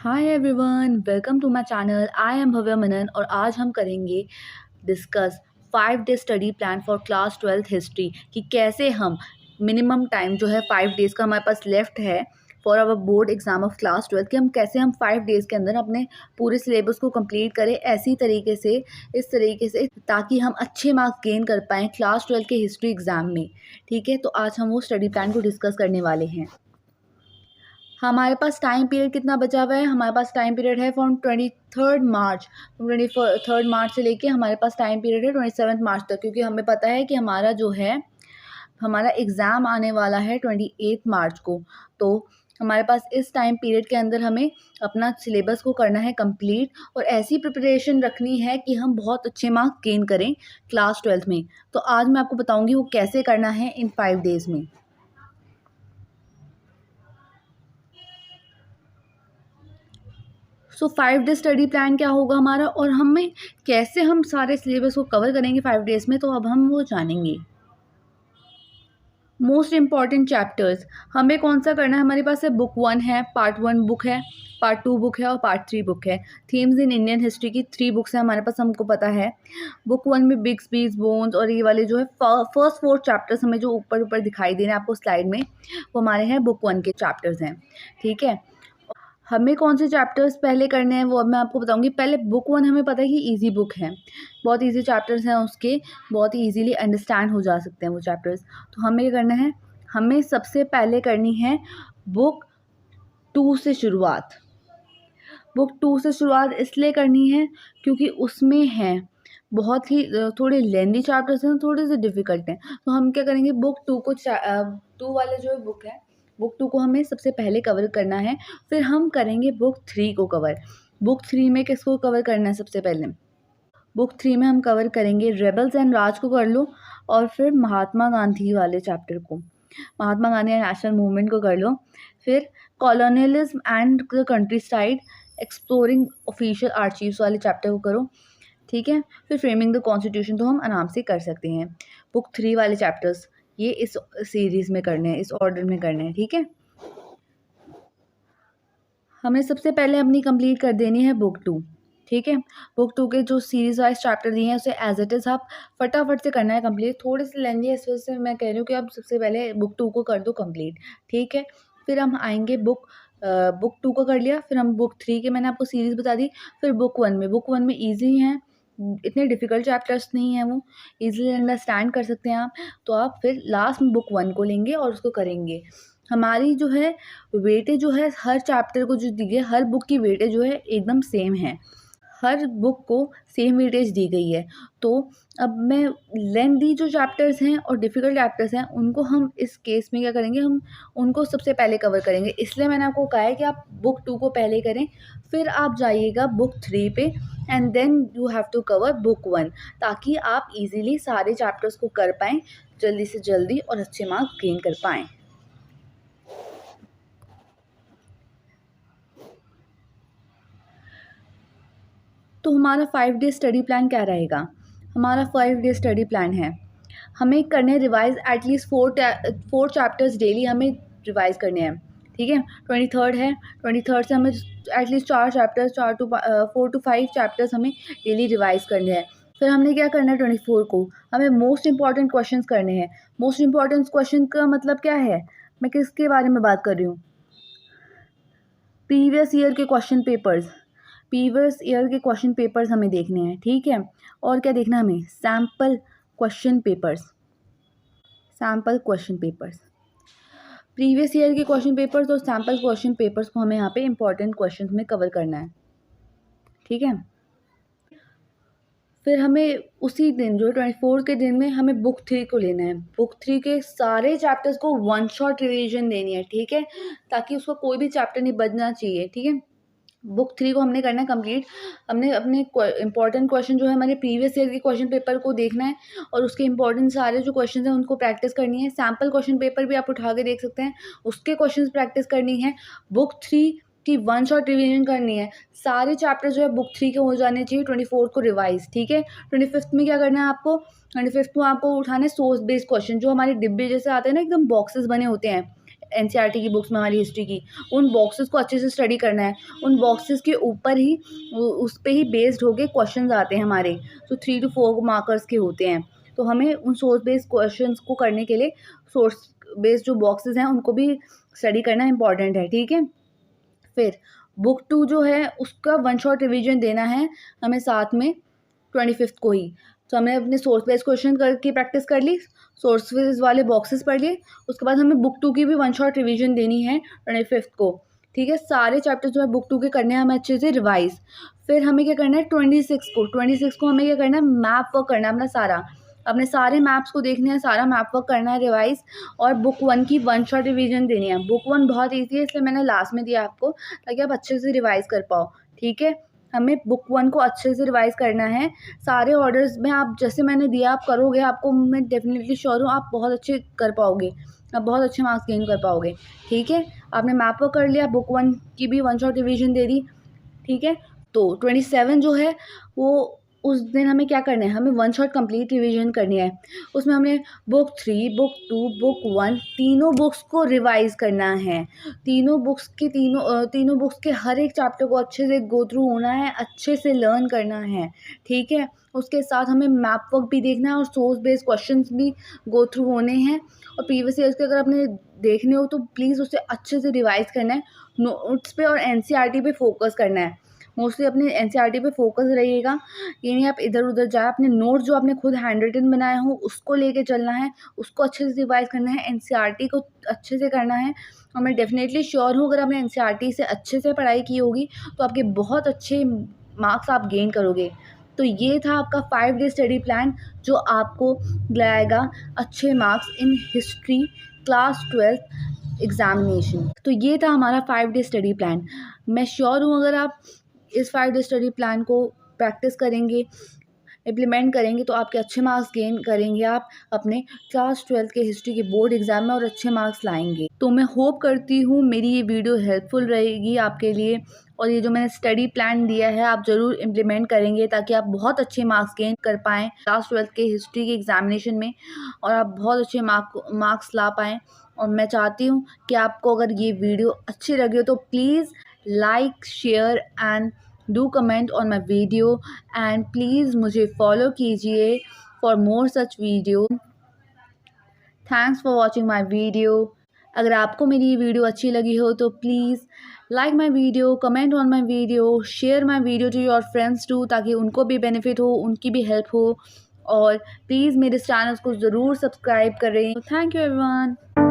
Hi everyone, welcome to my channel. I am Bhavya Manan और आज हम करेंगे discuss 5 day study plan for class 12th history कि कैसे हम मिनिमम टाइम जो है 5 डेज़ का हमारे पास लेफ्ट है for our board exam of class 12th कि हम कैसे 5 डेज़ के अंदर अपने पूरे सिलेबस को कंप्लीट करें ऐसी तरीके से इस तरीके से ताकि हम अच्छे मार्क्स गेन कर पाएँ क्लास 12 के हिस्ट्री एग्ज़ाम में। ठीक है, तो आज हम वो स्टडी प्लान को डिस्कस करने वाले हैं। हमारे पास टाइम पीरियड कितना बचा हुआ है? हमारे पास टाइम पीरियड है फ्रॉम 23 मार्च से लेके हमारे पास टाइम पीरियड है 27 मार्च तक, क्योंकि हमें पता है कि हमारा जो है हमारा एग्ज़ाम आने वाला है 28 मार्च को। तो हमारे पास इस टाइम पीरियड के अंदर हमें अपना सिलेबस को करना है कंप्लीट और ऐसी प्रिपरेशन रखनी है कि हम बहुत अच्छे मार्क्स गेन करें क्लास 12th में। तो आज मैं आपको बताऊँगी वो कैसे करना है इन 5 डेज़ में। सो 5 डे स्टडी प्लान क्या होगा हमारा और हमें कैसे हम सारे सिलेबस को कवर करेंगे 5 डेज़ में, तो अब हम वो जानेंगे। मोस्ट इम्पॉर्टेंट चैप्टर्स हमें कौन सा करना है? हमारे पास है बुक 1 है, पार्ट 1 बुक है, पार्ट 2 बुक है और पार्ट 3 बुक है। थीम्स इन इंडियन हिस्ट्री की 3 बुक्स हैं हमारे पास, हमको पता है। बुक 1 में बिग्स बीज बोन्स और ये वाले जो है फर्स्ट 4 चैप्टर्स हमें जो ऊपर ऊपर दिखाई दे रहे हैं आपको स्लाइड में, वो हमारे हैं बुक 1 के चैप्टर्स हैं। ठीक है, हमें कौन से चैप्टर्स पहले करने हैं वो अब मैं आपको बताऊंगी। पहले बुक 1 हमें पता है कि इजी बुक है, बहुत इजी चैप्टर्स हैं उसके, बहुत ही इजीली अंडरस्टैंड हो जा सकते हैं वो चैप्टर्स। तो हमें क्या करना है? हमें सबसे पहले करनी है बुक 2 से शुरुआत। बुक 2 से शुरुआत इसलिए करनी है क्योंकि उसमें है बहुत ही थोड़े लेंदी चैप्टर्स हैं, थोड़े से डिफ़िकल्ट हैं। तो हम क्या करेंगे, बुक 2 को 2 वाले जो बुक है, बुक 2 को हमें सबसे पहले कवर करना है। फिर हम करेंगे बुक 3 को कवर। बुक 3 में किसको कवर करना है? सबसे पहले बुक 3 में हम कवर करेंगे रेबल्स एंड राज को कर लो, और फिर महात्मा गांधी वाले चैप्टर को, Mahatma Gandhi and national movement को कर लो। फिर colonialism and the countryside exploring official archives वाले चैप्टर को करो। ठीक है, फिर फ्रेमिंग द कॉन्स्टिट्यूशन तो हम आराम से कर सकते हैं। बुक 3 वाले चैप्टर्स ये इस सीरीज़ में करने हैं, इस ऑर्डर में करने हैं। ठीक है, हमें सबसे पहले अपनी कंप्लीट कर देनी है बुक 2। ठीक है, बुक 2 के जो सीरीज़ वाइज चैप्टर दिए हैं उसे एज इट इज़ आप फटाफट से करना है कंप्लीट। थोड़े से लेंदी है, इस वजह से मैं कह रही हूँ कि आप सबसे पहले बुक 2 को कर दो कंप्लीट। ठीक है, फिर हम आएंगे बुक 2 को कर लिया, फिर हम बुक 3 के मैंने आपको सीरीज़ बता दी। फिर बुक 1 में ईजी हैं, इतने डिफ़िकल्ट चैप्टर्स नहीं हैं, वो ईज़िली अंडरस्टैंड कर सकते हैं आप। तो आप फिर लास्ट में बुक 1 को लेंगे और उसको करेंगे। हमारी जो है वेटेज जो है हर चैप्टर को जो दी है, हर बुक की वेटेज जो है एकदम सेम है, हर बुक को सेम वेटेज दी गई है। तो अब मैं लेंथी जो चैप्टर्स हैं और डिफ़िकल्ट चैप्टर्स हैं उनको हम इस केस में क्या करेंगे, हम उनको सबसे पहले कवर करेंगे। इसलिए मैंने आपको कहा है कि आप बुक 2 को पहले करें, फिर आप जाइएगा बुक 3 पे and then you have to cover book 1, ताकि आप इजीली सारे चैप्टर्स को कर पाएँ जल्दी से जल्दी और अच्छे मार्क्स गेन कर पाएँ। तो हमारा 5 डे स्टडी प्लान क्या रहेगा? हमारा 5 डे स्टडी प्लान है, हमें करने रिवाइज़ एटलीस्ट 4 चैप्टर्स डेली हमें रिवाइज़ करने हैं। ठीक है, 23rd है, 23rd से हमें एटलीस्ट 4 चैप्टर्स 4 टू 5 चैप्टर्स हमें डेली रिवाइज़ करने हैं। फिर हमने क्या करना है 24 को, हमें मोस्ट इंपॉर्टेंट क्वेश्चंस करने हैं। मोस्ट इंपॉर्टेंट क्वेश्चन का मतलब क्या है? मैं किसके बारे में बात कर रही हूँ? प्रीवियस ईयर के क्वेश्चन पेपर्स, प्रीवियस ईयर के क्वेश्चन पेपर्स हमें देखने हैं। ठीक है, और क्या देखना है हमें? Sample question papers, sample question papers, previous year के क्वेश्चन पेपर्स और सैम्पल क्वेश्चन पेपर्स को हमें यहाँ पे इंपॉर्टेंट क्वेश्चंस में कवर करना है। ठीक है, फिर हमें उसी दिन जो 24 के दिन में हमें बुक 3 को लेना है। बुक 3 के सारे चैप्टर्स को वन शॉट रिवीजन देनी है। ठीक है, ताकि उसका कोई भी चैप्टर नहीं बचना चाहिए। ठीक है, बुक 3 को हमने करना है कंप्लीट। हमने अपने इंपॉर्टेंट क्वेश्चन जो है हमारे प्रीवियस ईयर के क्वेश्चन पेपर को देखना है और उसके इंपॉर्टेंट सारे जो क्वेश्चन हैं उनको प्रैक्टिस करनी है। सैम्पल क्वेश्चन पेपर भी आप उठा के देख सकते हैं, उसके क्वेश्चन प्रैक्टिस करनी है। बुक 3 की वन शॉट रिवीजन करनी है। सारे चैप्टर जो है बुक 3 के हो जाने चाहिए 24 को रिवाइज। ठीक है, 25th में क्या करना है आपको? 25th में आपको उठाना है सोर्स बेस्ड क्वेश्चन, जो हमारे डिब्बे जैसे आते हैं ना, एकदम बॉक्सेस बने होते हैं, एनसीईआरटी की बुक्स में हमारी हिस्ट्री की, उन बॉक्सेस को अच्छे से स्टडी करना है। उन बॉक्सेस के ऊपर ही उस पे ही बेस्ड होके क्वेश्चंस आते हैं हमारे, जो 3 to 4 मार्कर्स के होते हैं। तो हमें उन सोर्स बेस्ड क्वेश्चंस को करने के लिए सोर्स बेस्ड जो बॉक्सेस हैं उनको भी स्टडी करना इम्पॉर्टेंट है, ठीक है। फिर बुक 2 जो है उसका वन शॉट रिवीजन देना है हमें साथ में 25th को ही। तो हमने अपने सोर्स बेस्ड क्वेश्चन करके प्रैक्टिस कर ली, सोर्सेज वाले बॉक्सेस पढ़ लिए, उसके बाद हमें बुक 2 की भी वन शॉट रिवीजन देनी है 25th को, ठीक है। सारे चैप्टर्स जो है बुक 2 के करने हैं हमें अच्छे से रिवाइज। फिर हमें क्या करना है 26 को हमें क्या करना है, मैप वर्क करना है अपना सारा, अपने सारे मैप्स को देखने हैं, सारा मैप वर्क करना है रिवाइज, और बुक 1 की वन शॉट रिवीजन देनी है। बुक 1 बहुत ईजी है इसलिए मैंने लास्ट में दिया आपको, ताकि आप अच्छे से रिवाइज कर पाओ, ठीक है। हमें बुक 1 को अच्छे से रिवाइज करना है, सारे ऑर्डर्स में आप जैसे मैंने दिया आप करोगे, आपको मैं डेफिनेटली श्योर हूँ आप बहुत अच्छे कर पाओगे, आप बहुत अच्छे मार्क्स गेन कर पाओगे, ठीक है। आपने मैप वर्क कर लिया, बुक 1 की भी वन शॉट रिवीजन दे दी, ठीक है। तो 27 जो है वो उस दिन हमें क्या करना है, हमें वन शॉट कंप्लीट रिवीजन करनी है। उसमें हमें बुक 3, बुक 2, बुक 1 तीनों बुक्स को रिवाइज करना है। तीनों बुक्स के हर एक चैप्टर को अच्छे से गो थ्रू होना है, अच्छे से लर्न करना है, ठीक है। उसके साथ हमें मैप वर्क भी देखना है और सोर्स बेस्ड क्वेश्चंस भी गो थ्रू होने हैं। और प्रीवियस ईयर्स के अगर आपने देखने हो तो प्लीज़ उसे अच्छे से रिवाइज करना है, नोट्स पे और एनसीईआरटी पे फोकस करना है। मोस्टली अपने एनसीईआरटी पे फोकस रहिएगा, ये नहीं आप इधर उधर जाए। अपने नोट्स जो आपने खुद हैंड रिटन बनाए हो उसको लेके चलना है, उसको अच्छे से रिवाइज करना है, एनसीईआरटी को अच्छे से करना है। और मैं डेफिनेटली श्योर हूँ अगर आपने एनसीईआरटी से अच्छे से पढ़ाई की होगी तो आपके बहुत अच्छे मार्क्स आप गेन करोगे। तो ये था आपका 5 डे स्टडी प्लान जो आपको दिलाएगा अच्छे marks in history class 12 examination. तो ये था हमारा 5 डे स्टडी प्लान। मैं श्योर हूँ अगर आप इस 5 डे स्टडी प्लान को प्रैक्टिस करेंगे, इम्प्लीमेंट करेंगे तो आपके अच्छे मार्क्स गेन करेंगे आप अपने क्लास 12 के हिस्ट्री के बोर्ड एग्जाम में और अच्छे मार्क्स लाएंगे। तो मैं होप करती हूँ मेरी ये वीडियो हेल्पफुल रहेगी आपके लिए, और ये जो मैंने स्टडी प्लान दिया है आप ज़रूर इम्प्लीमेंट करेंगे ताकि आप बहुत अच्छे मार्क्स गेन कर पाएँ क्लास 12 के हिस्ट्री के एग्जामिनेशन में, और आप बहुत अच्छे मार्क्स ला पाएँ। और मैं चाहती हूँ कि आपको अगर ये वीडियो अच्छी लगी हो तो please like, share and do comment on my video, and please मुझे फॉलो कीजिए for more such video. Thanks for watching my video. अगर आपको मेरी ये वीडियो अच्छी लगी हो तो please like my video, comment on my video, share my video to your friends too, ताकि उनको भी बेनिफिट हो, उनकी भी हेल्प हो। और प्लीज़ मेरे चैनल को ज़रूर सब्सक्राइब करें। Thank you everyone.